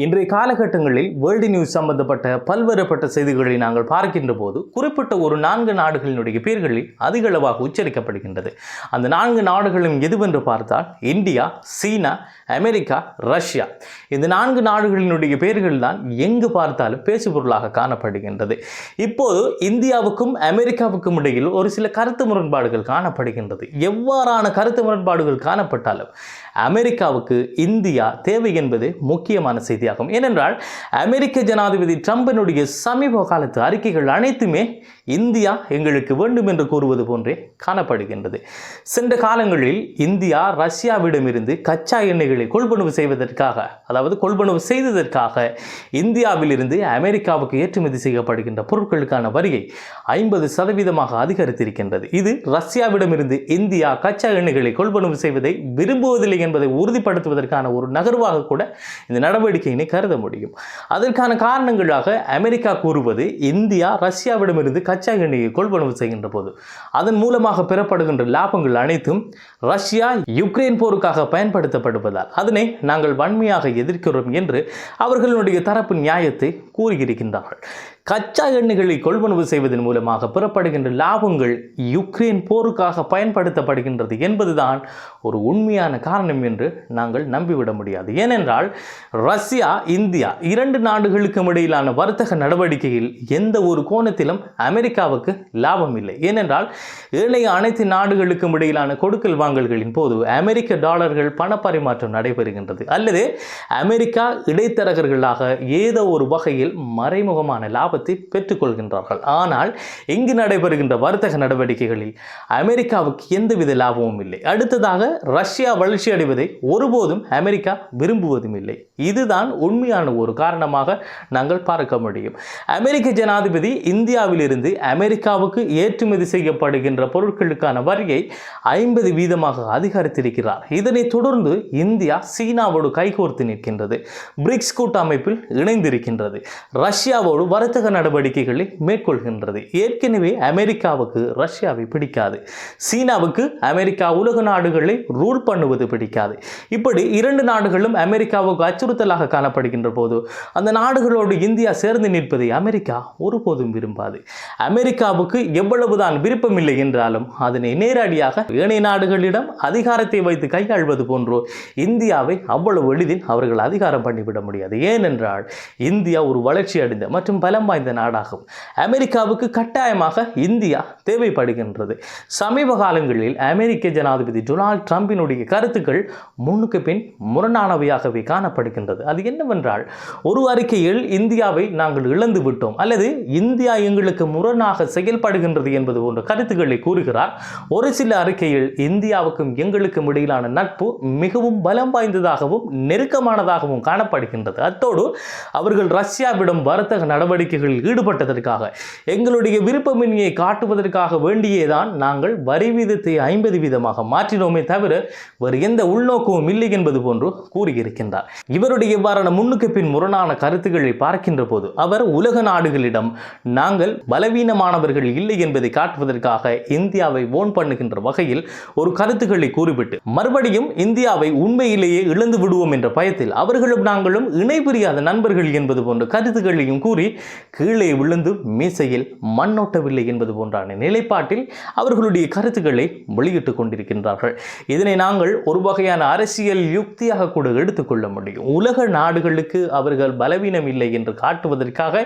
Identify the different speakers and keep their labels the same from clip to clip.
Speaker 1: இன்றைய காலகட்டங்களில் world news சம்பந்தப்பட்ட பல்வேறுபட்ட செய்திகளை நாங்கள் பார்க்கின்ற போது குறிப்பிட்ட ஒரு 4 நாடுகளினுடைய பெயர்களில் அதிக அளவாக உச்சரிக்கப்படுகின்றது. அந்த 4 நாடுகளும் எதுவென்று பார்த்தால் இந்தியா, சீனா, அமெரிக்கா, ரஷ்யா. இந்த 4 நாடுகளினுடைய பெயர்கள் தான் எங்கு பார்த்தாலும் பேசுபொருளாக காணப்படுகின்றது. இப்போது இந்தியாவுக்கும் அமெரிக்காவுக்கும் இடையில் ஒரு சில கருத்து முரண்பாடுகள் காணப்படுகின்றது. எவ்வாறான கருத்து முரண்பாடுகள் காணப்பட்டாலும் அமெரிக்காவுக்கு இந்தியா தேவை என்பது முக்கியமான செய்தியாகும். ஏனென்றால் அமெரிக்க ஜனாதிபதி ட்ரம்பினுடைய சமீப காலத்து அறிக்கைகள் அனைத்துமே இந்தியா எங்களுக்கு வேண்டும் என்று கூறுவது போன்றே காணப்படுகின்றது. சென்ற காலங்களில் இந்தியா ரஷ்யாவிடமிருந்து கச்சா எண்ணெய்களை கொள்வனவு செய்ததற்காக இந்தியாவிலிருந்து அமெரிக்காவுக்கு ஏற்றுமதி செய்யப்படுகின்ற பொருட்களுக்கான வரியை 50% அதிகரித்திருக்கின்றது. இது ரஷ்யாவிடமிருந்து இந்தியா கச்சா எண்ணெய்களை கொள்வனவு செய்வதை விரும்புவதில்லை என்பதை உறுதிப்படுத்துவதற்கான ஒரு நகர்வாக கூட இந்த நடவடிக்கையினை கருத முடியும். அதற்கான காரணங்களாக அமெரிக்கா கூறுவது இந்தியா ரஷ்யாவிடமிருந்து கச்சா எண்ணெயை கொள்வனவு செய்கின்ற போது அதன் மூலமாக பெறப்படுகின்ற லாபங்கள் அனைத்தும் ரஷ்யா யுக்ரைன் போருக்காக பயன்படுத்தப்படுவதால் அதனை நாங்கள் வன்மையாக எதிர்க்கிறோம் என்று அவர்களுடைய தரப்பு நியாயத்தை கூறியிருக்கின்றார்கள். கச்சா எண்ணெய்களை கொள்வனவு செய்வதன் மூலமாக பெறப்படுகின்ற லாபங்கள் யுக்ரைன் போருக்காக பயன்படுத்தப்படுகின்றது என்பதுதான் ஒரு உண்மையான காரணம் என்று நாங்கள் நம்பிவிட முடியாது. ஏனென்றால் ரஷ்யா, இந்தியா 2 நாடுகளுக்கும் இடையிலான வர்த்தக நடவடிக்கையில் எந்த ஒரு கோணத்திலும் அமெரிக்காவுக்கு லாபம் இல்லை. ஏனென்றால் ஏனைய அனைத்து நாடுகளுக்கும் இடையிலான கொடுக்கல் வாங்கல்களின் போது அமெரிக்க டாலர்கள் பணப்பரிமாற்றம் நடைபெறுகின்றது அல்லது அமெரிக்கா இடைத்தரகர்களாக ஏதோ ஒரு வகையில் மறைமுகமான லாபத்தை பெற்றுக்கொள்கின்றார்கள். ஆனால் இங்கு நடைபெறுகின்ற வர்த்தக நடவடிக்கைகளில் அமெரிக்காவுக்கு எந்தவித லாபமும் இல்லை. அடுத்ததாக ரஷ்யா வளர்ச்சி அடைவதை ஒருபோதும் அமெரிக்கா விரும்புவதும் இல்லை. இதுதான் உண்மையான ஒரு காரணமாக நாங்கள் பார்க்க முடியும். அமெரிக்க ஜனாதிபதி இந்தியாவிலிருந்து அமெரிக்காவுக்கு ஏற்றுமதி செய்யப்படுகின்ற பொருட்களுக்கான வரியை 50% அதிகரித்திருக்கிறார். இதனைத் தொடர்ந்து இந்தியா சீனாவோடு கைகோர்த்து நிற்கின்றது. பிரிக்ஸ் கூட்டமைப்பில் இணைந்திருக்கின்றது. ரஷ்யாவோடு வர்த்தக நடவடிக்கைகளை மேற்கொள்கின்றது. ஏற்கனவே அமெரிக்காவுக்கு ரஷ்யாவை பிடிக்காது. சீனாவுக்கு அமெரிக்கா உலக நாடுகளை ரூல் பண்ணுவது பிடிக்காது. இப்படி 2 நாடுகளும் அமெரிக்காவுக்கு அச்சுறுத்தலாக காணப்படுகின்ற போது அந்த நாடுகளோடு இந்தியா சேர்ந்து நிற்பதை அமெரிக்கா ஒருபோதும் விரும்பாது. அமெரிக்காவுக்கு எவ்வளவுதான் விருப்பமில்லை என்றாலும் அதனை நேரடியாக ஏனைய நாடுகளிடம் அதிகாரத்தை வைத்து கையாள்வது போன்றோ இந்தியாவை அவ்வளவு எளிதில் அவர்கள் அதிகாரம் பண்ணிவிட முடியாது. ஏனென்றால் இந்தியா ஒரு வளர்ச்சி அடைந்த மற்றும் பலம் வாய்ந்த நாடாகும். அமெரிக்காவுக்கு கட்டாயமாக இந்தியா தேவைப்படுகின்றது. சமீப காலங்களில் அமெரிக்க ஜனாதிபதி டொனால்ட் ட்ரம்பினுடைய கருத்துக்கள் முன்னுக்கு பின் முரணானவையாகவே காணப்படுகின்றது. அது என்னவென்றால் ஒரு அறிக்கையில் இந்தியாவை நாங்கள் இழந்து விட்டோம் அல்லது இந்தியா எங்களுக்கு முரணாக செயல்படுகின்றது என்பது போன்ற கருத்துக்களை கூறுகிறார். ஒரு சில அறிக்கையில் இந்தியாவுக்கும் எங்களுக்கும் இடையிலான நட்பு மிகவும் பலம் வாய்ந்ததாகவும் நெருக்கமானதாகவும் காணப்படுகின்றது. அத்தோடு அவர்கள் ரஷ்யாவிடம் வர்த்தக நடவடிக்கைகளில் ஈடுபட்டதற்காக எங்களுடைய விருப்பமின்மையை காட்டுவதற்காக வேண்டியேதான் நாங்கள் வரி வீதத்தை 50% மாற்றினோமே தவிர வேறு எந்த உள்நோக்கமும் இல்லை என்பது போன்று கூறியிருக்கின்றார். இவருடைய இவ்வாறான முன்னுக்கு பின் முரணான கருத்துக்களை பார்க்கின்ற போது அவர் உலக நாடுகளிடம் நாங்கள் பலவீனமானவர்கள் இல்லை என்பதை காட்டுவதற்காக இந்தியாவை ஓன் பண்ணுகின்ற வகையில் ஒரு கருத்துக்களை கூறிவிட்டு மறுபடியும் இந்தியாவை உண்மையிலேயே இழந்து விடுவோம் என்ற பயத்தில் அவர்களும் நாங்களும் இணை புரியாத நண்பர்கள் என்பது போன்ற கருத்துக்களையும் கூறி கீழே விழுந்து மீசையில் மண்ணோட்டவில்லை என்பது போன்றான நிலைப்பாட்டில் அவர்களுடைய கருத்துக்களை வெளியிட்டுக் கொண்டிருக்கின்றார்கள். இதனை நாங்கள் ஒரு வகையான அரசியல் யுக்தியாக கூட எடுத்துக்கொள்ள முடியும். உலக நாடுகளுக்கு அவர்கள் பலவீனம் இல்லை என்று காட்டுவதற்காக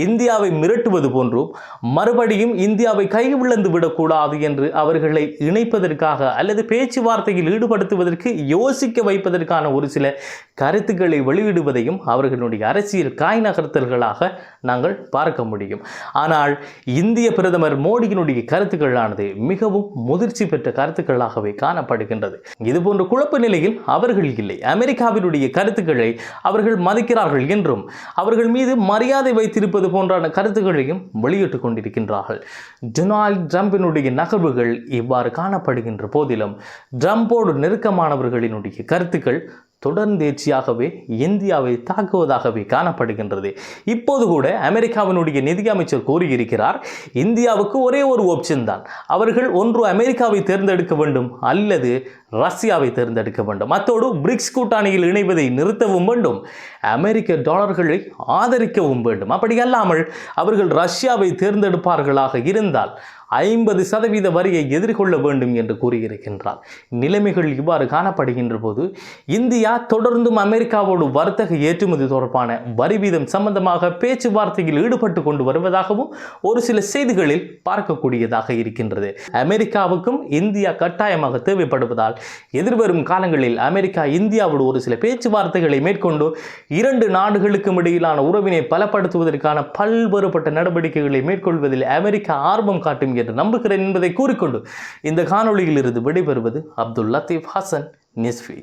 Speaker 1: இந்தியாவை மிரட்டுவது போன்றும் மறுபடியும் இந்தியாவை கைவிழந்து விடக்கூடாது என்று அவர்களை இணைப்பதற்காக அல்லது பேச்சுவார்த்தையில் ஈடுபடுத்துவதற்கு யோசிக்க வைப்பதற்கான ஒரு சில கருத்துக்களை வெளியிடுவதையும் அவர்களுடைய அரசியல் காய் நகர்த்தல்களாக நாங்கள் பார்க்க முடியும். ஆனால் இந்திய பிரதமர் மோடியினுடைய கருத்துக்களானது மிகவும் முதிர்ச்சி பெற்ற கருத்துக்களாகவே காணப்படுகின்றது. இதுபோன்ற குழப்ப நிலையில் அவர்கள் இல்லை. அமெரிக்காவினுடைய கருத்துக்களை அவர்கள் மதிக்கிறார்கள் என்றும் அவர்கள் மீது மரியாதை வைத்திருப்பது போன்றான கருத்துக்களையும் வெளியிட்டுக் கொண்டிருக்கின்றார்கள். டொனால்ட் ட்ரம்பினுடைய நகர்வுகள் இவ்வாறு காணப்படுகின்ற போதிலும் ட்ரம்போடு நெருக்கமானவர்களினுடைய கருத்துக்கள் தொடர்ந்தேர்ச்சியாகவே இந்தியாவை தாக்குவதாகவே காணப்படுகின்றது. இப்போது கூட அமெரிக்காவினுடைய நிதியமைச்சர் கூறியிருக்கிறார், இந்தியாவுக்கு ஒரே ஒரு ஆப்ஷன் தான். அவர்கள் ஒன்று அமெரிக்காவை தேர்ந்தெடுக்க வேண்டும் அல்லது ரஷ்யாவை தேர்ந்தெடுக்க வேண்டும். அத்தோடு பிரிக்ஸ் கூட்டணியில் இணைவதை நிறுத்தவும் வேண்டும். அமெரிக்க டாலர்களை ஆதரிக்கவும் வேண்டும். அப்படி அல்லாமல் அவர்கள் ரஷ்யாவை தேர்ந்தெடுப்பார்களாக இருந்தால் 50% வரியை எதிர்கொள்ள வேண்டும் என்று கூறியிருக்கின்றார். நிலைமைகள் இவ்வாறு காணப்படுகின்ற போது இந்தியா தொடர்ந்தும் அமெரிக்காவோடு வர்த்தக ஏற்றுமதி தொடர்பான வரி வீதம் சம்பந்தமாக பேச்சுவார்த்தையில் ஈடுபட்டு கொண்டு வருவதாகவும் ஒரு சில செய்திகளில் பார்க்கக்கூடியதாக இருக்கின்றது. அமெரிக்காவுக்கும் இந்தியா கட்டாயமாக தேவைப்படுவதால் எதிர்வரும் காலங்களில் அமெரிக்கா இந்தியாவோடு ஒரு சில பேச்சுவார்த்தைகளை மேற்கொண்டு 2 நாடுகளுக்கும் இடையிலான உறவினை பலப்படுத்துவதற்கான பல்வேறுபட்ட நடவடிக்கைகளை மேற்கொள்வதில் அமெரிக்கா ஆர்வம் காட்டும் என்று நம்புகிறேன் என்பதை கூறிக்கொண்டு இந்த காணொளியில் இருந்து விடைபெறுவது அப்துல் லத்தீப் ஹசன் நிஸ்ஃபி.